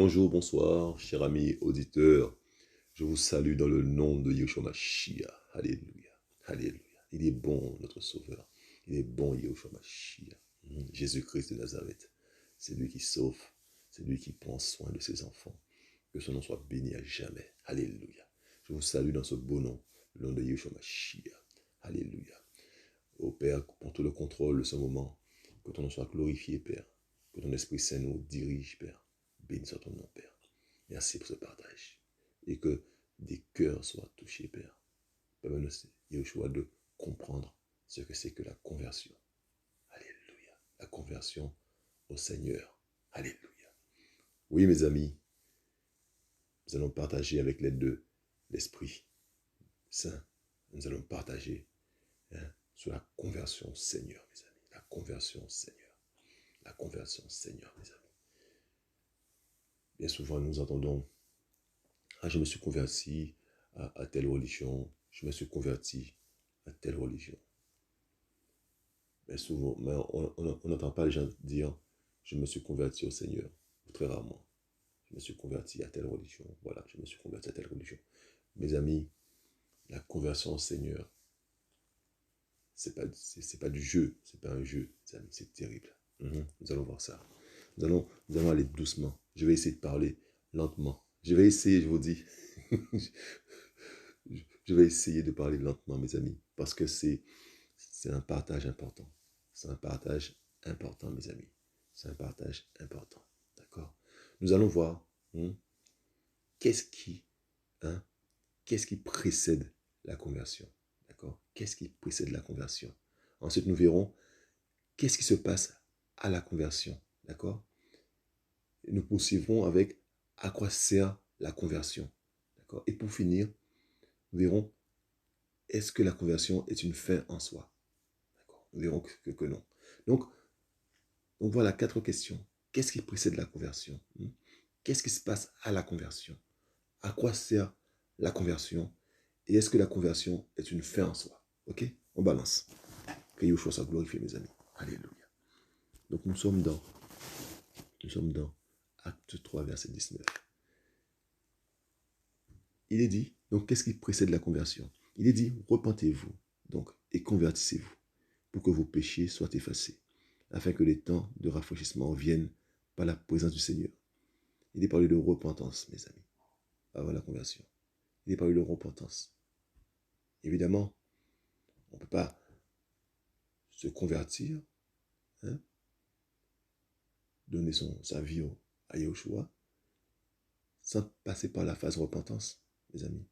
Bonjour, bonsoir, chers amis auditeurs. Je vous salue dans le nom de Yeshua Mashiach. Alléluia. Alléluia. Il est bon, notre Sauveur. Il est bon, Yeshua Mashiach. Jésus-Christ de Nazareth. C'est lui qui sauve. C'est lui qui prend soin de ses enfants. Que son nom soit béni à jamais. Alléluia. Je vous salue dans ce beau nom, le nom de Yeshua Mashiach. Alléluia. Ô Père, pour tout le contrôle de ce moment, que ton nom soit glorifié, Père. Que ton Esprit Saint nous dirige, Père. Béni soit ton nom, Père. Merci pour ce partage. Et que des cœurs soient touchés, Père. Permets-nous, Yeshua, de comprendre ce que c'est que la conversion. Alléluia. La conversion au Seigneur. Alléluia. Oui, mes amis, nous allons partager avec l'aide de l'Esprit Saint. Nous allons partager sur la conversion au Seigneur, mes amis. La conversion au Seigneur. La conversion au Seigneur, mes amis. Bien souvent, nous entendons « Ah, je me suis converti à telle religion, je me suis converti à telle religion. » Mais souvent, on n'entend pas les gens dire « Je me suis converti au Seigneur », ou très rarement. « Je me suis converti à telle religion, voilà, je me suis converti à telle religion. » Mes amis, la conversion au Seigneur, c'est pas du jeu, c'est pas un jeu, mes amis, c'est terrible. Nous allons voir ça. Nous allons aller doucement. Je vais essayer de parler lentement. Je vais essayer, je vous dis. Je vais essayer de parler lentement, mes amis, parce que c'est un partage important. C'est un partage important, mes amis. C'est un partage important. D'accord? Nous allons voir qu'est-ce qui précède la conversion. D'accord? Qu'est-ce qui précède la conversion? Ensuite, nous verrons qu'est-ce qui se passe à la conversion. D'accord? Et nous poursuivrons avec à quoi sert la conversion. D'accord? Et pour finir, nous verrons est-ce que la conversion est une fin en soi? D'accord? Nous verrons que non. Donc voilà 4 questions. Qu'est-ce qui précède la conversion? Qu'est-ce qui se passe à la conversion? À quoi sert la conversion? Et est-ce que la conversion est une fin en soi? Ok? On balance. Que Yeshua soit glorifié, mes amis. Alléluia. Donc nous sommes dans Acte 3, verset 19. Il est dit, donc qu'est-ce qui précède la conversion? Il est dit, repentez-vous, donc, et convertissez-vous, pour que vos péchés soient effacés, afin que les temps de rafraîchissement viennent par la présence du Seigneur. Il est parlé de repentance, mes amis, avant la conversion. Il est parlé de repentance. Évidemment, on ne peut pas se convertir, donner sa vie à Yahushua, sans passer par la phase repentance, mes amis.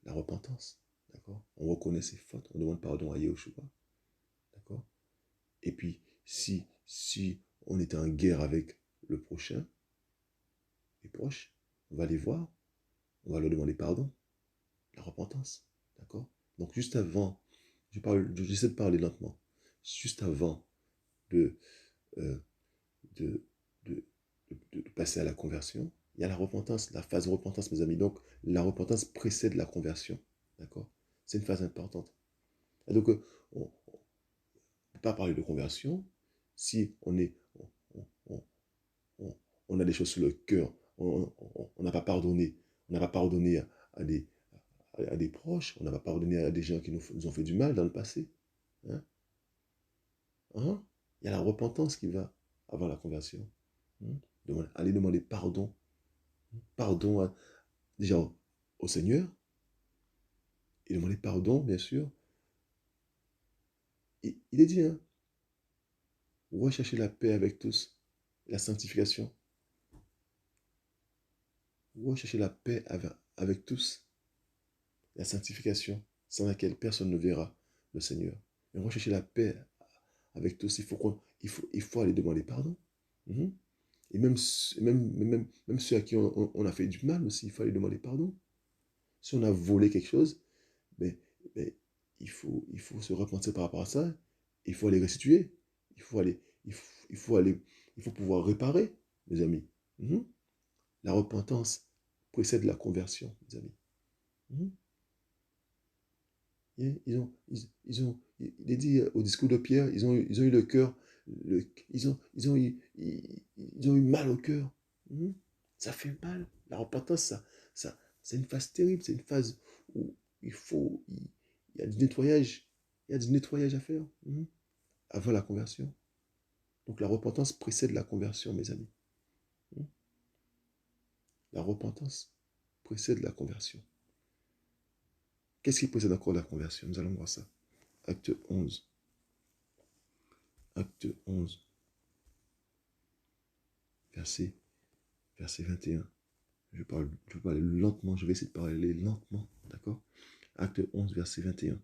La repentance, d'accord? On reconnaît ses fautes, on demande pardon à Yahushua, d'accord? Et puis, si on est en guerre avec le prochain, les proches, on va les voir, on va leur demander pardon, la repentance, d'accord? Donc, juste avant, j'essaie de parler lentement, juste avant de, de, de, de passer à la conversion, il y a la repentance, la phase de repentance, mes amis. Donc, la repentance précède la conversion, d'accord? C'est une phase importante. Et donc, on ne peut pas parler de conversion si on a des choses sur le cœur, on n'a pas pardonné, à des proches, on n'a pas pardonné à des gens qui nous ont fait du mal dans le passé. Hein? Il y a la repentance qui va avant la conversion. Allez demander pardon. Pardon déjà au Seigneur. Et demander pardon, bien sûr. Il est dit, recherchez la paix avec tous, la sanctification. Recherchez la paix avec tous, la sanctification, sans laquelle personne ne verra le Seigneur. Mais rechercher la paix avec tous, il faut aller demander pardon. Et même ceux à qui on a fait du mal aussi, il faut aller demander pardon. Si on a volé quelque chose, mais il faut se repentir par rapport à ça. Il faut aller restituer. Il faut pouvoir réparer, mes amis. La repentance précède la conversion, mes amis. Il est dit au discours de Pierre, ils ont eu le cœur, ils ont eu mal au cœur. Ça fait mal. La repentance, c'est une phase terrible. C'est une phase où il y a du nettoyage. Il y a du nettoyage à faire avant la conversion. Donc la repentance précède la conversion, mes amis. La repentance précède la conversion. Qu'est-ce qui précède encore la conversion? Nous allons voir ça. Acte 11. Acte 11. Verset 21. Je vais parler lentement. Je vais essayer de parler lentement. D'accord? Acte 11, verset 21.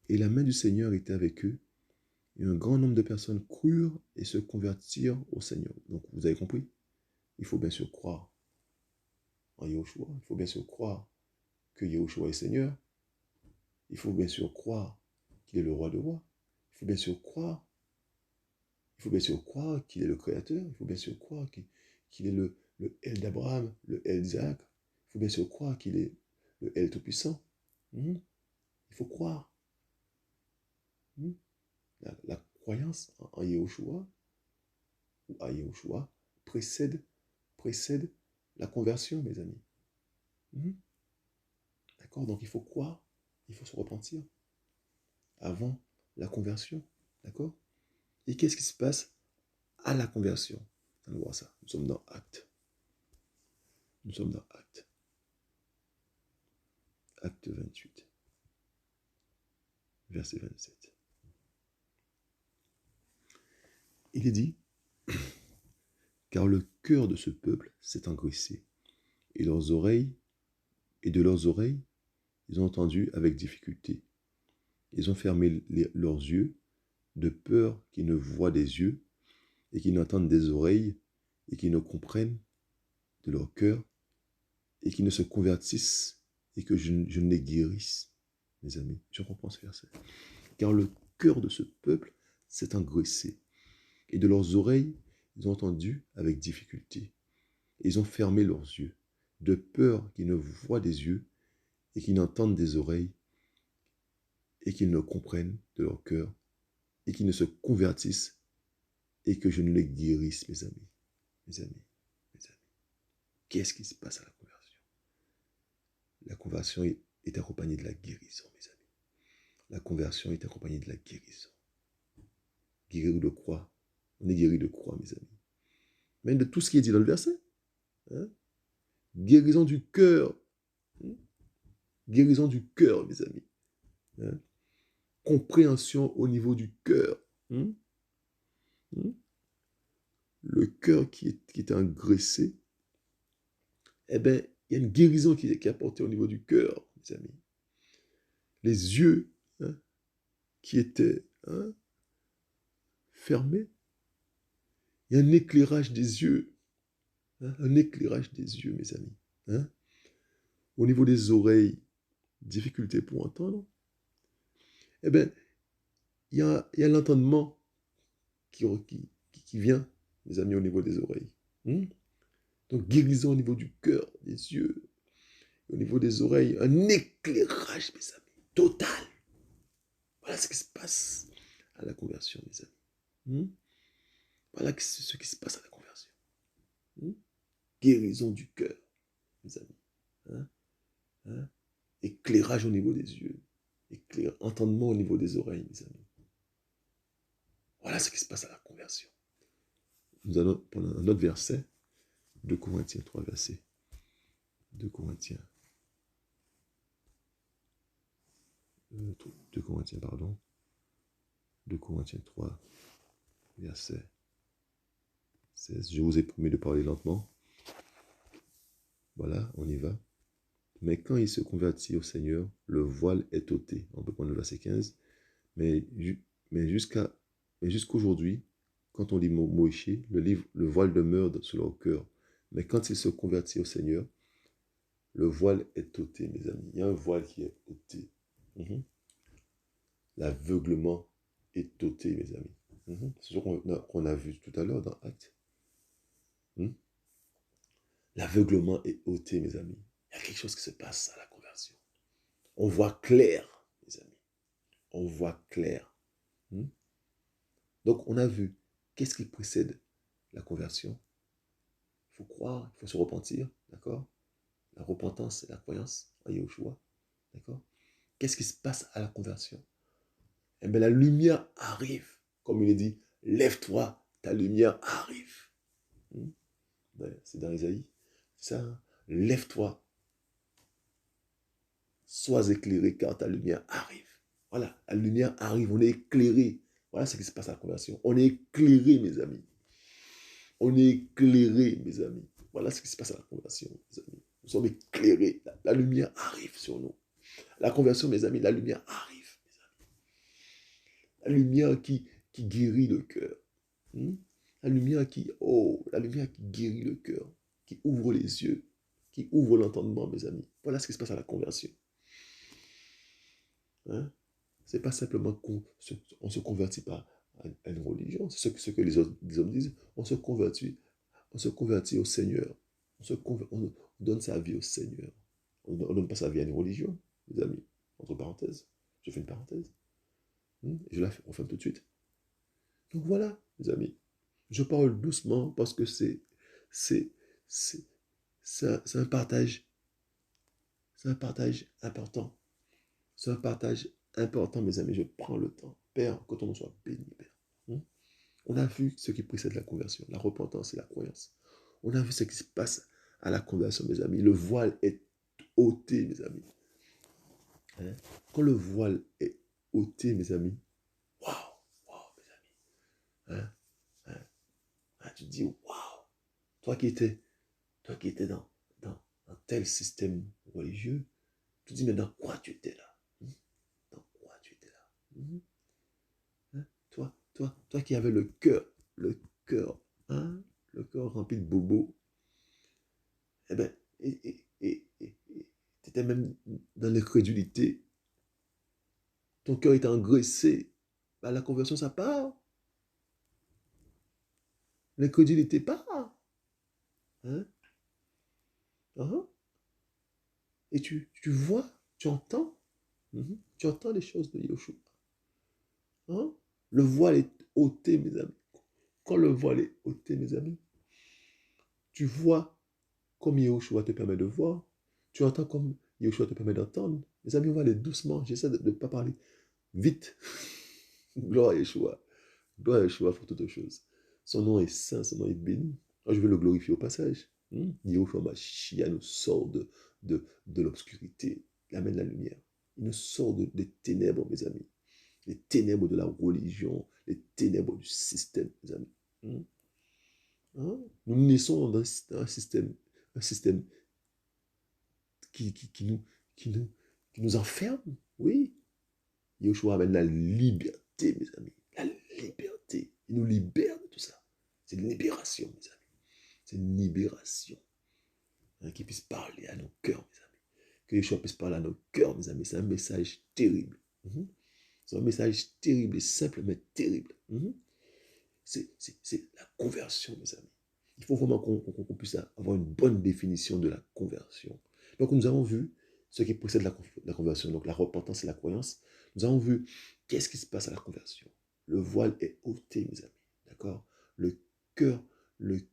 Et la main du Seigneur était avec eux. Et un grand nombre de personnes crurent et se convertirent au Seigneur. Donc, vous avez compris? Il faut bien sûr croire en Yahushua. Il faut bien sûr croire que Yahushua est Seigneur. Il faut bien sûr croire qu'il est le roi de rois. Il faut bien sûr croire. Il faut bien sûr croire qu'il est le Créateur. Il faut bien sûr croire qu'il est le El d'Abraham, le El d'Isaac. Il faut bien sûr croire qu'il est le El Tout-Puissant. Il faut croire. La croyance en Yahushua ou à Yahushua précède la conversion, mes amis. D'accord? Donc il faut croire, il faut se repentir avant la conversion. D'accord? Et qu'est-ce qui se passe à la conversion? Allons voir ça. Nous sommes dans Acte. Nous sommes dans Acte. Acte 28. Verset 27. Il est dit, car le cœur de ce peuple s'est engraissé, et de leurs oreilles, ils ont entendu avec difficulté. Ils ont fermé leurs yeux, de peur qu'ils ne voient des yeux, et qu'ils n'entendent des oreilles, et qu'ils ne comprennent de leur cœur, et qu'ils ne se convertissent, et que je ne les guérisse. Mes amis, je reprends ce verset. Car le cœur de ce peuple s'est engraissé, et de leurs oreilles, ils ont entendu avec difficulté. Ils ont fermé leurs yeux, de peur qu'ils ne voient des yeux, et qu'ils n'entendent des oreilles, et qu'ils ne comprennent de leur cœur, et qu'ils ne se convertissent, et que je ne les guérisse, mes amis. Mes amis, mes amis. Qu'est-ce qui se passe à la conversion? La conversion est accompagnée de la guérison, mes amis. La conversion est accompagnée de la guérison. Guéri de quoi? On est guéri de quoi, mes amis? Même de tout ce qui est dit dans le verset. Guérison du cœur. Guérison du cœur, mes amis. Compréhension au niveau du cœur. Le cœur qui est engraissé, eh bien, il y a une guérison qui est apportée au niveau du cœur, mes amis. Les yeux qui étaient fermés, il y a un éclairage des yeux. Un éclairage des yeux, mes amis. Au niveau des oreilles, difficulté pour entendre. Eh bien, il y a l'entendement qui vient, mes amis, au niveau des oreilles. Donc, guérison au niveau du cœur, des yeux, au niveau des oreilles, un éclairage, mes amis, total. Voilà ce qui se passe à la conversion, mes amis. Voilà ce qui se passe à la conversion. Guérison du cœur, mes amis. Éclairage au niveau des yeux. Entendement au niveau des oreilles, mes amis. Voilà ce qui se passe à la conversion. Nous allons prendre un autre verset. 2 Corinthiens 3, verset. 2 Corinthiens. 2 Corinthiens, pardon. 2 Corinthiens 3, verset 16. Je vous ai promis de parler lentement. Voilà, on y va. Mais quand il se convertit au Seigneur, le voile est ôté. On peut prendre le verset 15. Mais jusqu'aujourd'hui, quand on lit Moïse, le voile demeure sur leur cœur. Mais quand il se convertit au Seigneur, le voile est ôté, mes amis. Il y a un voile qui est ôté. L'aveuglement est ôté, mes amis. C'est ce qu'on a vu tout à l'heure dans Actes. L'aveuglement est ôté, mes amis. Il y a quelque chose qui se passe à la conversion. On voit clair, mes amis. On voit clair. Donc, on a vu qu'est-ce qui précède la conversion. Il faut croire, il faut se repentir, d'accord? La repentance, c'est la croyance en Yahushua, d'accord? Qu'est-ce qui se passe à la conversion? Eh bien, la lumière arrive. Comme il est dit, lève-toi, ta lumière arrive. C'est dans Isaïe. C'est ça, hein? Lève-toi, sois éclairé car ta lumière arrive. Voilà, la lumière arrive, on est éclairé. Voilà ce qui se passe à la conversion. On est éclairé, mes amis. On est éclairé, mes amis. Voilà ce qui se passe à la conversion, mes amis. Nous sommes éclairés. La lumière arrive sur nous. La conversion, mes amis, la lumière arrive. La lumière qui guérit le cœur. La lumière la lumière qui guérit le cœur, qui ouvre les yeux, qui ouvre l'entendement, mes amis. Voilà ce qui se passe à la conversion. Hein? C'est pas simplement qu'on se convertit pas à une religion, c'est ce que les hommes disent. On se convertit au Seigneur. On donne sa vie au Seigneur. On ne donne pas sa vie à une religion, mes amis. Entre parenthèses. Je fais une parenthèse. Et je la referme tout de suite. Donc voilà, mes amis. Je parle doucement parce que c'est un partage. C'est un partage important. C'est un partage important, mes amis. Je prends le temps. Père, que ton nom soit béni, Père. On a vu ce qui précède la conversion, la repentance et la croyance. On a vu ce qui se passe à la conversion, mes amis. Le voile est ôté, mes amis. Hein? Quand le voile est ôté, mes amis, waouh, mes amis. Hein? Tu te dis, waouh, toi qui étais dans tel système religieux, tu te dis, mais dans quoi tu étais là? Dans quoi tu étais là? Hein? Toi qui avais hein? Le cœur rempli de bobos, eh ben, tu étais même dans l'incrédulité. Ton cœur était engraissé. Ben, la conversion, ça part. L'incrédulité part. Hein? Uh-huh. Et tu vois, tu entends. Tu entends les choses de Yahushua. Hein? Le voile est ôté, mes amis. Quand le voile est ôté, mes amis, tu vois comme Yahushua te permet de voir. Tu entends comme Yahushua te permet d'entendre. Mes amis, on va aller doucement. J'essaie de ne pas parler vite. Gloire à Yeshua. Gloire à Yeshua pour toutes choses. Son nom est saint, son nom est béni. Je veux le glorifier au passage. Yahushua Mashiach nous sort de l'obscurité. Il amène la lumière. Il nous sort des ténèbres, mes amis. Les ténèbres de la religion, les ténèbres du système, mes amis. Nous naissons dans un système qui nous enferme, oui. Yeshua amène la liberté, mes amis. La liberté. Il nous libère de tout ça. C'est une libération, mes amis. C'est une libération. Qu'il puisse parler à nos cœurs, mes amis. Que Yeshua puisse parler à nos cœurs, mes amis. C'est un message terrible. C'est un message terrible et simple, mais terrible. C'est la conversion, mes amis. Il faut vraiment qu'on puisse avoir une bonne définition de la conversion. Donc, nous avons vu ce qui précède la conversion, donc la repentance et la croyance. Nous avons vu qu'est-ce qui se passe à la conversion. Le voile est ôté, mes amis. D'accord? Le cœur, il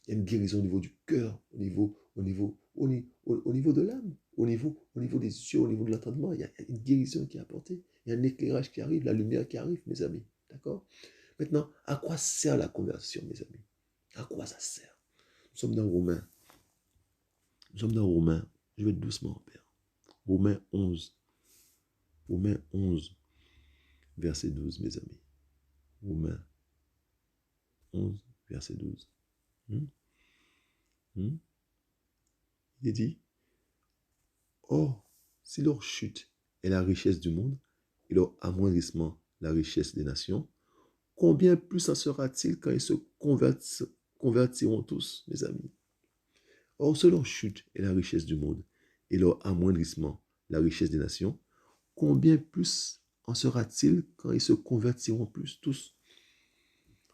y a une guérison au niveau du cœur, au niveau de l'âme, au niveau des yeux, au niveau de l'entendement. Il y a une guérison qui est apportée. Il y a un éclairage qui arrive, la lumière qui arrive, mes amis. D'accord? Maintenant, à quoi sert la conversion, mes amis? À quoi ça sert? Nous sommes dans Romains. Je vais doucement, Père. Romains 11. Romains 11, verset 12, mes amis. Romains 11, verset 12. Il est dit, or, si leur chute est la richesse du monde et leur amoindrissement la richesse des nations, combien plus en sera-t-il quand ils se convertiront tous, mes amis? Or, si leur chute est la richesse du monde et leur amoindrissement la richesse des nations, combien plus en sera-t-il quand ils se convertiront plus tous?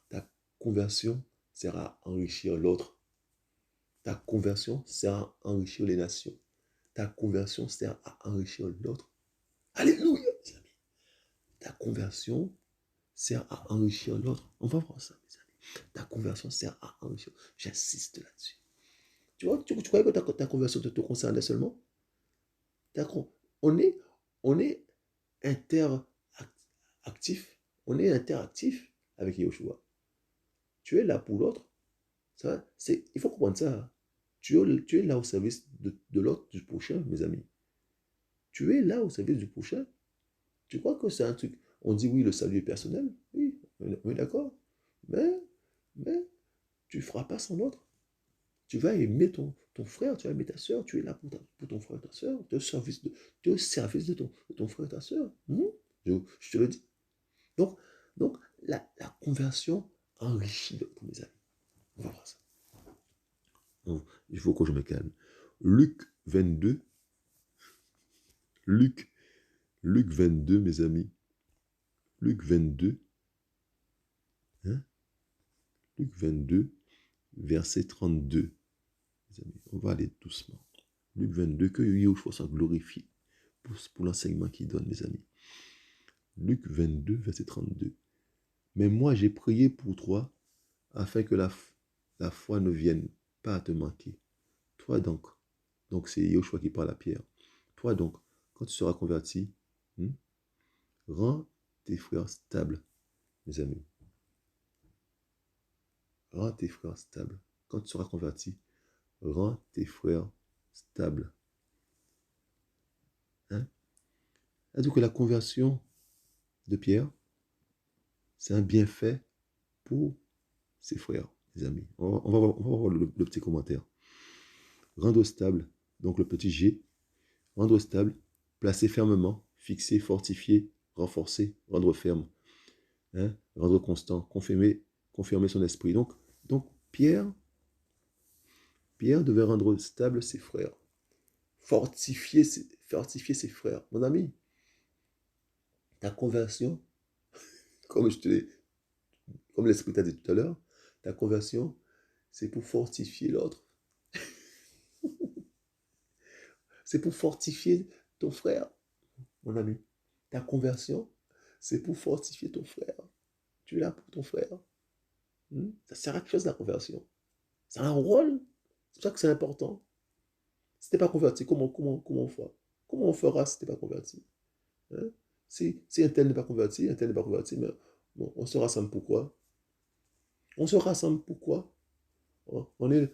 Ta conversion sert à enrichir l'autre. Ta conversion sert à enrichir les nations. Ta conversion sert à enrichir l'autre. Alléluia, mes amis. Ta conversion sert à enrichir l'autre. On va voir ça, mes amis. Ta conversion sert à enrichir. J'insiste là-dessus. Tu vois, tu croyais que ta conversion te concernait seulement? On est, on est interactif. On est interactif avec Yoshua. Tu es là pour l'autre. Il faut comprendre ça. Tu es là au service de l'autre, du prochain, mes amis. Tu es là au service du prochain. Tu crois que c'est un truc. On dit oui, le salut est personnel. Oui, on est d'accord. Mais tu ne feras pas son autre. Tu vas aimer ton frère, tu vas aimer ta soeur, tu es là pour ton frère et ta soeur, tu es au service de ton frère et ta soeur. Je te le dis. Donc la conversion enrichit l'autre, mes amis. On va voir ça. Bon, il faut que je me calme. Luc 22. Luc 22, mes amis. Luc 22. Hein? Luc 22, verset 32. Mes amis, on va aller doucement. Luc 22, que Yahushua soit glorifié pour l'enseignement qu'il donne, mes amis. Luc 22, verset 32. Mais moi, j'ai prié pour toi, afin que la foi ne vienne pas à te manquer. Toi donc c'est Yahushua qui parle à Pierre. Toi donc, quand tu seras converti, rends tes frères stables, mes amis. Rends tes frères stables. Quand tu seras converti, rends tes frères stables. C'est-à-dire que la conversion de Pierre, c'est un bienfait pour ses frères, les amis. On va voir le petit commentaire. Rendre stable, donc le petit G. Rendre stable, placer fermement, fixer, fortifier, renforcer, rendre ferme. Rendre constant, confirmer son esprit. Donc Pierre devait rendre stable ses frères. Fortifier ses frères. Mon ami, ta conversion, comme l'Esprit t'a dit tout à l'heure, ta conversion, c'est pour fortifier l'autre. C'est pour fortifier ton frère, mon ami. Ta conversion, c'est pour fortifier ton frère. Tu es là pour ton frère. Ça sert à quelque chose, la conversion. C'est un rôle. C'est pour ça que c'est important. Si tu n'es pas converti, comment on fera? Comment on fera si tu n'es pas converti? Si un tel n'est pas converti, mais bon, on se rassemble pourquoi? On se rassemble pourquoi? On est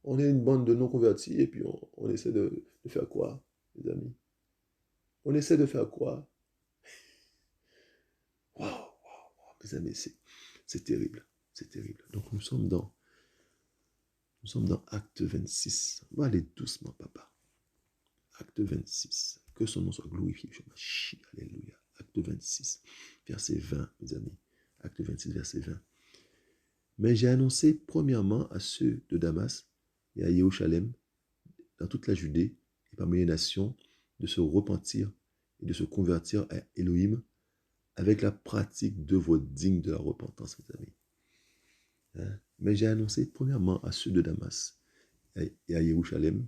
une bande de non-convertis et puis on essaie de faire quoi, les amis? On essaie de faire quoi? Waouh, mes amis, c'est terrible. C'est terrible. Donc nous sommes dans Acte 26. On va aller doucement, papa. Acte 26. Que son nom soit glorifié. Alléluia. Acte 26, verset 20, mes amis. Acte 26, verset 20. Mais j'ai annoncé premièrement à ceux de Damas et à Jérusalem, dans toute la Judée et parmi les nations, de se repentir et de se convertir à Elohim avec la pratique d'œuvres dignes de la repentance, mes amis. Mais j'ai annoncé premièrement à ceux de Damas et à Jérusalem,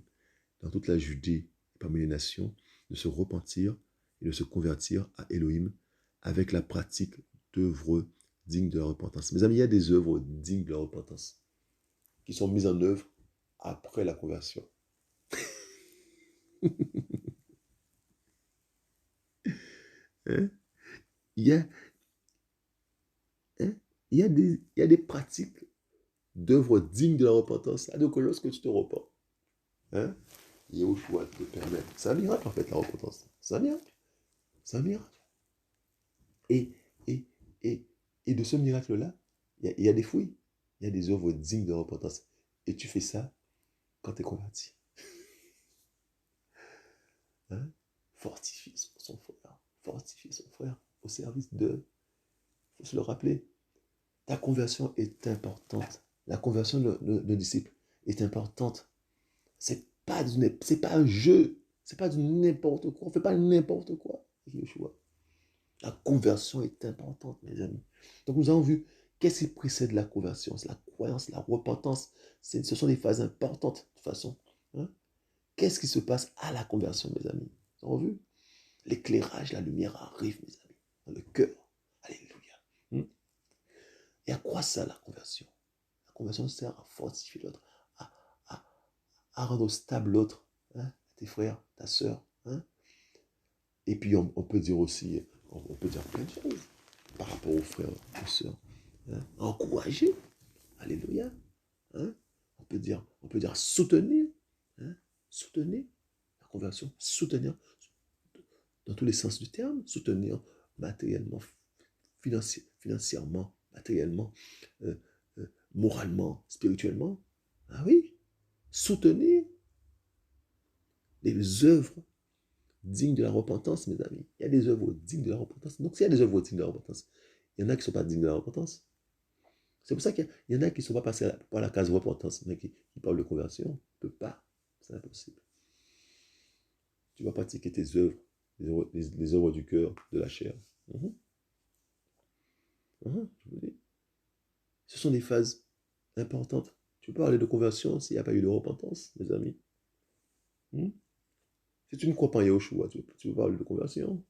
dans toute la Judée et parmi les nations, de se repentir et de se convertir à Elohim avec la pratique d'œuvres dignes de la repentance. Mes amis, il y a des œuvres dignes de la repentance qui sont mises en œuvre après la conversion. Il y a des pratiques d'œuvres dignes de la repentance. C'est-à-dire que lorsque tu te repens, Yahushua te permet. C'est un miracle en fait, la repentance. C'est un miracle. C'est un miracle. Et de ce miracle-là, il y a des fruits. Il y a des œuvres dignes de repentance. Et tu fais ça quand tu es converti. Fortifier son frère. Fortifier son frère au service de... Il faut se le rappeler. Ta conversion est importante. La conversion de disciple est importante. C'est pas un jeu. C'est pas du n'importe quoi. On fait pas n'importe quoi. La conversion est importante, mes amis. Donc nous avons vu qu'est-ce qui précède la conversion. C'est la croyance, la repentance. Ce sont des phases importantes, de toute façon. Qu'est-ce qui se passe à la conversion, mes amis? Vous avez vu? L'éclairage, la lumière arrive, mes amis, dans le cœur. Alléluia. Et à quoi ça, la conversion? La conversion sert à fortifier l'autre, à, à, à rendre stable l'autre, hein, tes frères, ta soeur. Hein? Et puis on peut dire aussi, on peut dire plein de choses par rapport aux frères, aux sœurs. Hein? Encourager, alléluia. Hein? On peut dire soutenir, hein? Soutenir la conversion, soutenir dans tous les sens du terme, soutenir matériellement, financièrement, matériellement, euh, moralement, spirituellement. Ah oui, soutenir les œuvres dignes de la repentance, mes amis. Il y a des œuvres dignes de la repentance. Donc, s'il y a des œuvres dignes de la repentance, il y en a qui ne sont pas dignes de la repentance. C'est pour ça qu'il y en a qui ne sont pas passés par la case repentance, mais qui parlent de conversion. On ne peut pas. C'est impossible. Tu vas pratiquer tes œuvres, les œuvres du cœur, de la chair. Je vous dis. Ce sont des phases importantes. Tu peux parler de conversion s'il n'y a pas eu de repentance, mes amis. Si tu ne crois pas en Yahushua, tu peux parler de conversion.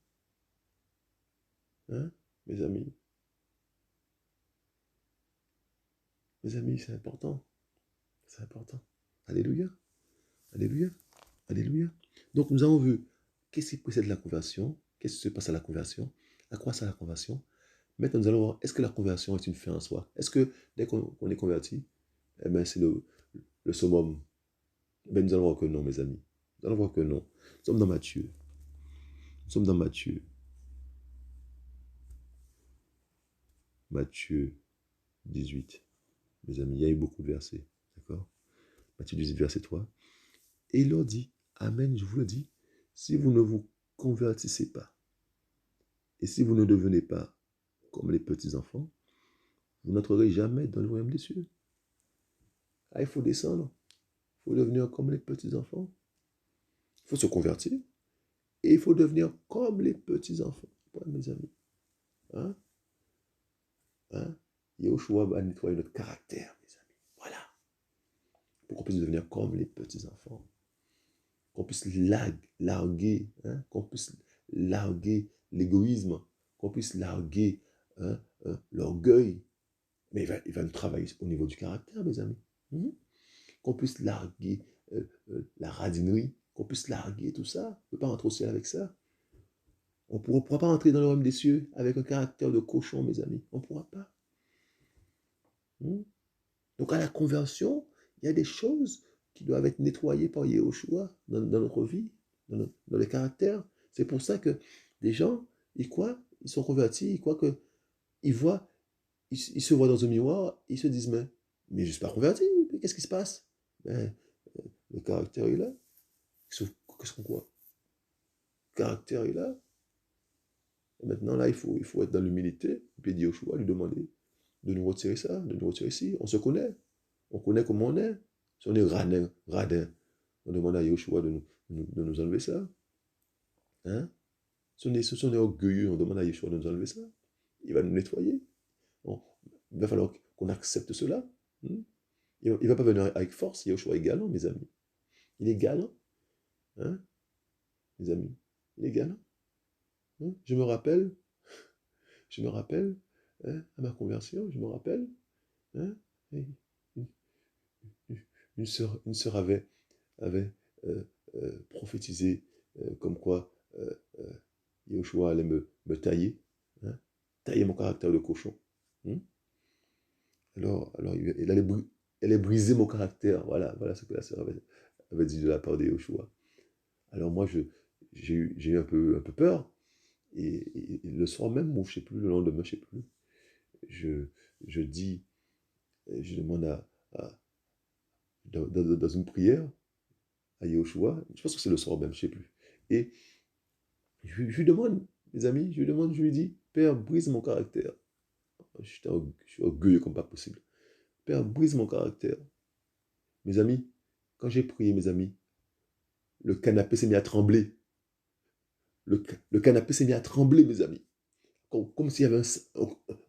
Hein, mes amis? Mes amis, c'est important. C'est important. Alléluia. Alléluia. Alléluia. Donc, nous avons vu qu'est-ce qui précède la conversion, qu'est-ce qui se passe à la conversion, à quoi ça la conversion. Maintenant, nous allons voir, est-ce que la conversion est une fin en soi? Est-ce que dès qu'on est converti, eh ben, c'est le summum? Ben, nous allons voir que non, mes amis. Nous allons voir que non. Nous sommes dans Matthieu. Nous sommes dans Matthieu. Matthieu 18. Mes amis, il y a eu beaucoup de versets. D'accord? Matthieu 18, verset 3. Et il leur dit, Amen, je vous le dis, si vous ne vous convertissez pas, et si vous ne devenez pas comme les petits-enfants, vous n'entrerez jamais dans le royaume des cieux. Ah, il faut descendre. Il faut devenir comme les petits-enfants. Il faut se convertir. Et il faut devenir comme les petits-enfants. Ouais, mes amis. Hein? Hein? Yahushua va nettoyer notre caractère, mes amis. Voilà. Pour qu'on puisse devenir comme les petits-enfants. Qu'on puisse larguer, hein? Qu'on puisse larguer l'égoïsme, qu'on puisse larguer, hein, l'orgueil. Mais il va nous travailler au niveau du caractère, mes amis. Qu'on puisse larguer la radinerie, qu'on puisse larguer tout ça. On ne peut pas rentrer au ciel avec ça. On ne pourra pas entrer dans le royaume des cieux avec un caractère de cochon, mes amis. On ne pourra pas. Donc à la conversion, il y a des choses qui doivent être nettoyées par Yahushua dans notre vie, dans les caractères. C'est pour ça que des gens, ils croient, ils sont convertis, ils croient que, ils se voient dans un miroir, ils se disent, mais je ne suis pas converti, qu'est-ce qui se passe? Ben, le caractère est là. Qu'est-ce qu'on croit? Le caractère est là. Et maintenant, là, il faut être dans l'humilité, et puis dire Yahushua, lui demander de nous retirer ça, de nous retirer ici. On se connaît. On connaît comment on est. Si on est radin, on demande à Yahushua de nous enlever ça. Hein? Si on est orgueilleux, on demande à Yahushua de nous enlever ça. Il va nous nettoyer. Il va falloir qu'on accepte cela. Il ne va pas venir avec force. Yahushua est galant, mes amis. Il est galant. Hein? Mes amis, il est galant. Hein? Je me rappelle, hein, à ma conversion, je me rappelle, hein, une sœur avait prophétisé comme quoi Yahushua allait me tailler, hein, tailler mon caractère de cochon. Alors elle allait briser mon caractère. Voilà ce que la sœur avait dit de la part de Yahushua. Alors moi, j'ai eu un peu peur. Et le soir même, ou je ne sais plus, le lendemain, je ne sais plus, je demande dans une prière à Yahushua, je pense que c'est le soir même, je ne sais plus. Et je lui demande, mes amis, je lui dis, Père, brise mon caractère. Je suis orgueilleux comme pas possible. Père, brise mon caractère. Mes amis, quand j'ai prié, mes amis, le canapé s'est mis à trembler. Le canapé s'est mis à trembler, mes amis. Comme s'il y avait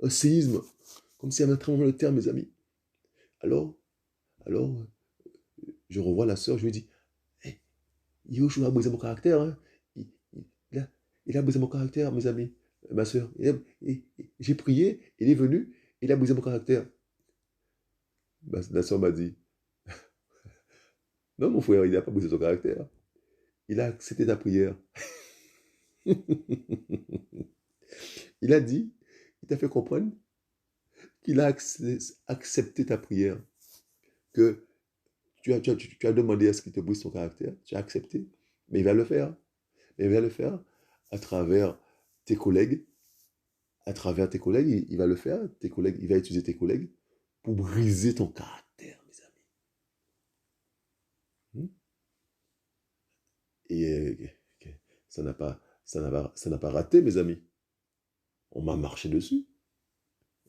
un séisme. Comme s'il y avait un tremblement de terre, mes amis. Alors, je revois la sœur, je lui dis, hey, Yahushua a brisé mon caractère. Hein. Il a brisé mon caractère, mes amis. Ma sœur. J'ai prié, il est venu, Il a brisé mon caractère. La soeur m'a dit, non, mon frère, il n'a pas brisé ton caractère. Il a accepté ta prière. Il a dit, il t'a fait comprendre qu'il a accepté ta prière, que tu as demandé à ce qu'il te brise ton caractère, tu as accepté, mais il va le faire. Mais il va le faire à travers tes collègues, il va le faire, tes collègues, il va utiliser tes collègues pour briser ton caractère, mes amis. Et ça n'a pas, ça n'a pas raté, mes amis. On m'a marché dessus.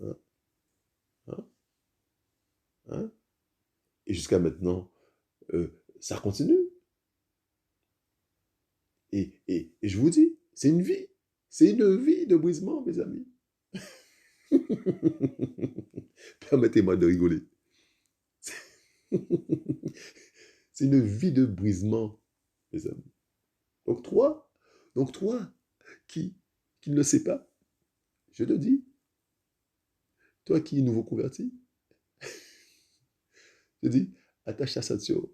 Hein, hein, hein. Et jusqu'à maintenant, ça continue. Et je vous dis, c'est une vie. C'est une vie de brisement, mes amis. Permettez-moi de rigoler. C'est une vie de brisement, mes amis. Donc toi qui ne le sais pas, je te dis, toi qui es nouveau converti, je te dis, attache ta ceinture.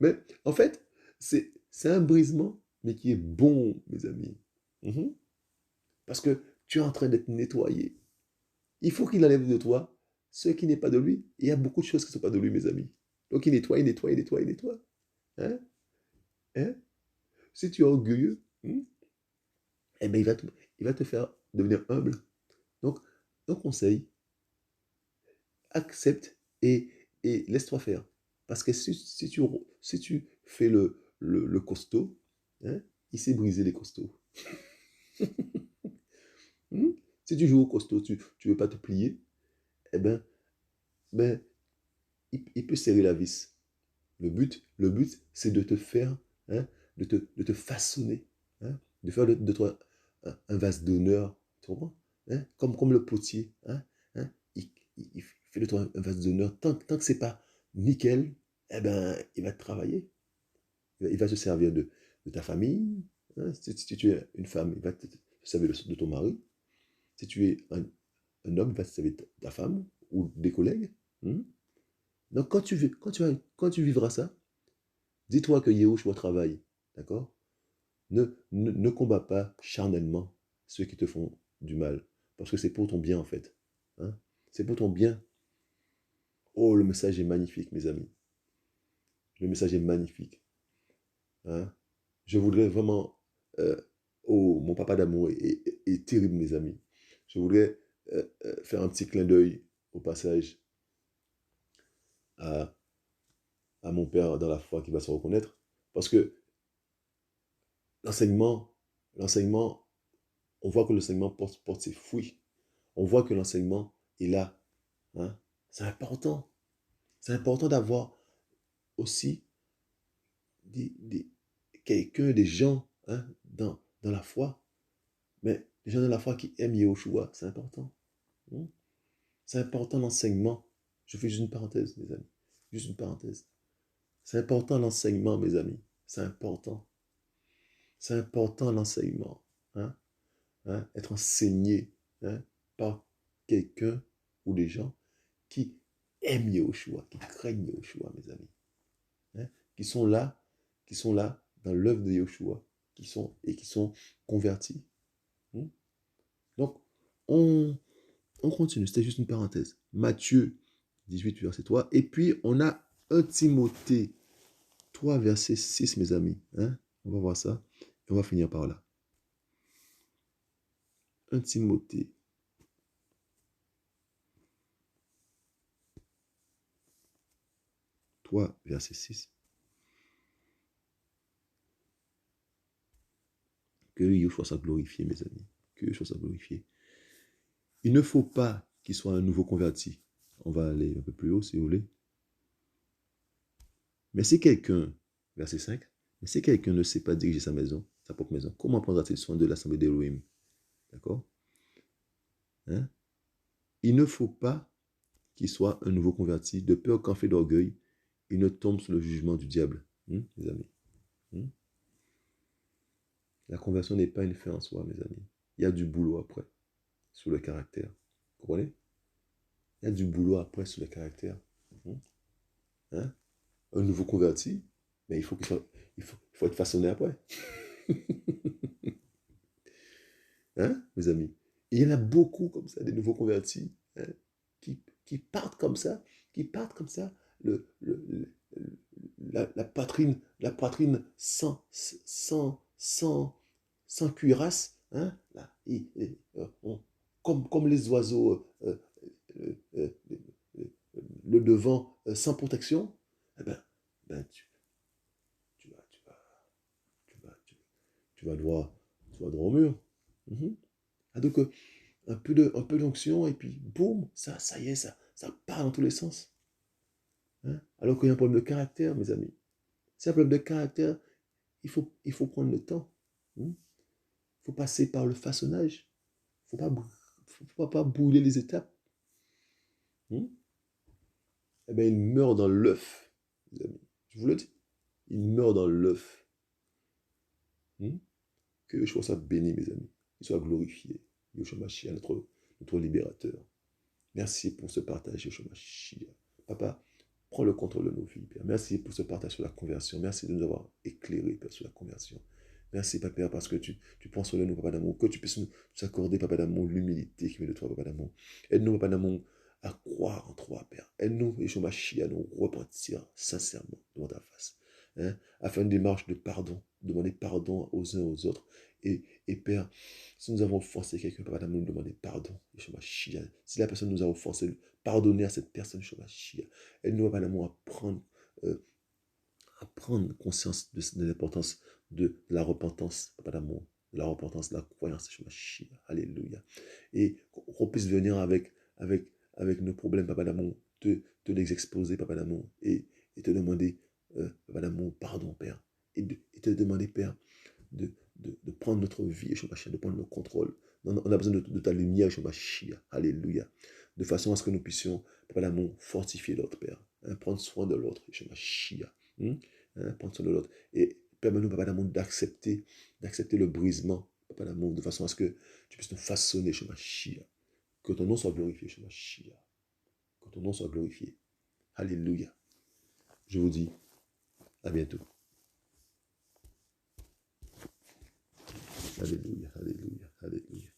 Mais en fait, c'est un brisement, mais qui est bon, mes amis. Mhm. Parce que tu es en train d'être nettoyé. Il faut qu'il enlève de toi ce qui n'est pas de lui. Il y a beaucoup de choses qui ne sont pas de lui, mes amis. Donc il nettoie, il nettoie, il nettoie, il nettoie. Hein? Hein? Si tu es orgueilleux, eh ben il va te faire devenir humble. Donc, un conseil, accepte et laisse-toi faire. Parce que si tu fais le costaud, hein, il s'est brisé les costauds. Hmm? Si tu joues au costaud, tu ne veux pas te plier, eh ben, il peut serrer la vis. Le but c'est de te faire, hein, de te façonner, hein, de faire de toi un vase d'honneur, tu comprends? Hein? Comme le potier, hein, hein, il fait de toi un vase d'honneur. Tant que c'est pas nickel, eh ben, il va te travailler. Il va se servir de ta famille. Hein? Si tu es une femme, il va te servir de ton mari. Si tu es un homme, il va se servir de ta femme ou des collègues. Hmm? Donc quand tu vivras ça, dis-toi que Yahushua travaille, d'accord? Ne combat pas charnellement ceux qui te font du mal, parce que c'est pour ton bien en fait. Hein? C'est pour ton bien. Oh, le message est magnifique, mes amis. Le message est magnifique. Hein? Je voudrais vraiment... oh, mon papa d'amour est terrible, mes amis. Je voudrais faire un petit clin d'œil au passage à, à mon père dans la foi qui va se reconnaître, parce que l'enseignement, l'enseignement, on voit que l'enseignement porte ses fruits. On voit que l'enseignement est là. Hein? C'est important. C'est important d'avoir aussi des, quelqu'un, des gens, hein, dans la foi. Mais les gens dans la foi qui aiment Yahushua, c'est important. Hein? C'est important l'enseignement. Je fais juste une parenthèse, mes amis. Juste une parenthèse. C'est important l'enseignement, mes amis. C'est important. C'est important l'enseignement. Hein? Hein? Être enseigné, hein, par quelqu'un ou des gens qui aiment Yahushua, qui craignent Yahushua, mes amis. Hein, qui sont là dans l'œuvre de Yahushua, qui sont convertis. Hein. Donc, on continue, c'était juste une parenthèse. Matthieu 18, verset 3. Et puis, on a 1 Timothée 3, verset 6, mes amis. Hein. On va voir ça. Et on va finir par là. 1 Timothée 3, verset 6. Que Yahushua soit glorifié, mes amis. Que Yahushua soit glorifié. Il ne faut pas qu'il soit un nouveau converti. On va aller un peu plus haut, si vous voulez. Mais si quelqu'un, verset 5, mais si quelqu'un ne sait pas diriger sa maison, sa propre maison, comment prendra-t-il soin de l'assemblée d'Elohim? D'accord? Hein? Il ne faut pas qu'il soit un nouveau converti, de peur qu'en fait d'orgueil, il ne tombe sous le jugement du diable. Les amis. La conversion n'est pas une fin en soi, mes amis. Il y a du boulot après, sur le caractère. Vous comprenez? Il y a du boulot après sur le caractère. Hein? Un nouveau converti, mais il faut être façonné après. Hein, mes amis? Et il y en a beaucoup comme ça, des nouveaux convertis, hein, qui partent comme ça, qui partent comme ça, la poitrine sans cuirasse, hein, là, comme les oiseaux, le devant sans protection, eh ben, tu vas, tu vas, tu vas droit au mur. Mhm. Ah, donc, un peu d'onction, et puis boum, ça y est, ça part dans tous les sens. Hein? Alors qu'il y a un problème de caractère, mes amis. C'est un problème de caractère, il faut prendre le temps. Il faut passer par le façonnage. Il ne faut pas brûler les étapes. Hmm? Eh bien, il meurt dans l'œuf, mes amis. Je vous le dis. Il meurt dans l'œuf. Hmm? Que Yeshua soit béni, mes amis. Qu'il soit glorifié. Yeshua Mashiach, notre libérateur. Merci pour ce partage, Yeshua Mashiach. Papa, prends le contrôle de nos vies, Père. Merci pour ce partage sur la conversion. Merci de nous avoir éclairés, Père, sur la conversion. Merci, Papa, parce que tu prends soin de nous, Papa d'amour. Que tu puisses nous accorder, Papa d'amour, l'humilité qui vient de toi, Papa d'amour. Aide-nous, Papa d'amour, à croire en toi, Père. Aide-nous, Yeshua Mashiach, à nous repentir sincèrement devant ta face. Hein? À faire une démarche de pardon, demander pardon aux uns aux autres. Et Père, si nous avons offensé quelqu'un, Papa d'amour, nous demander pardon, Yeshua Mashiach. Si la personne nous a offensé, pardonner à cette personne, Yeshua Mashiach. Aide-nous, Papa d'amour, euh, à prendre conscience de l'importance de la repentance, Papa d'amour, de la repentance, de la croyance, Yeshua Mashiach. Alléluia. Et qu'on puisse venir avec nos problèmes, Papa d'amour, te les exposer, Papa d'amour, et te demander, Papa d'amour, pardon, Père. Et te demander, Père, de prendre notre vie, Yeshua Mashiach, de prendre le contrôle. On a besoin de ta lumière, Yeshua Mashiach. Alléluia. De façon à ce que nous puissions, Papa d'amour, fortifier l'autre, Père. Hein, prendre soin de l'autre, Yeshua Mashiach. Hein, prendre soin de l'autre. Et permets-nous, Papa d'amour, d'accepter le brisement, Papa d'amour, de façon à ce que tu puisses nous façonner, Yeshua Mashiach. Que ton nom soit glorifié, Yeshua Mashiach. Que ton nom soit glorifié. Alléluia. Je vous dis à bientôt. Alléluia, alléluia, alléluia.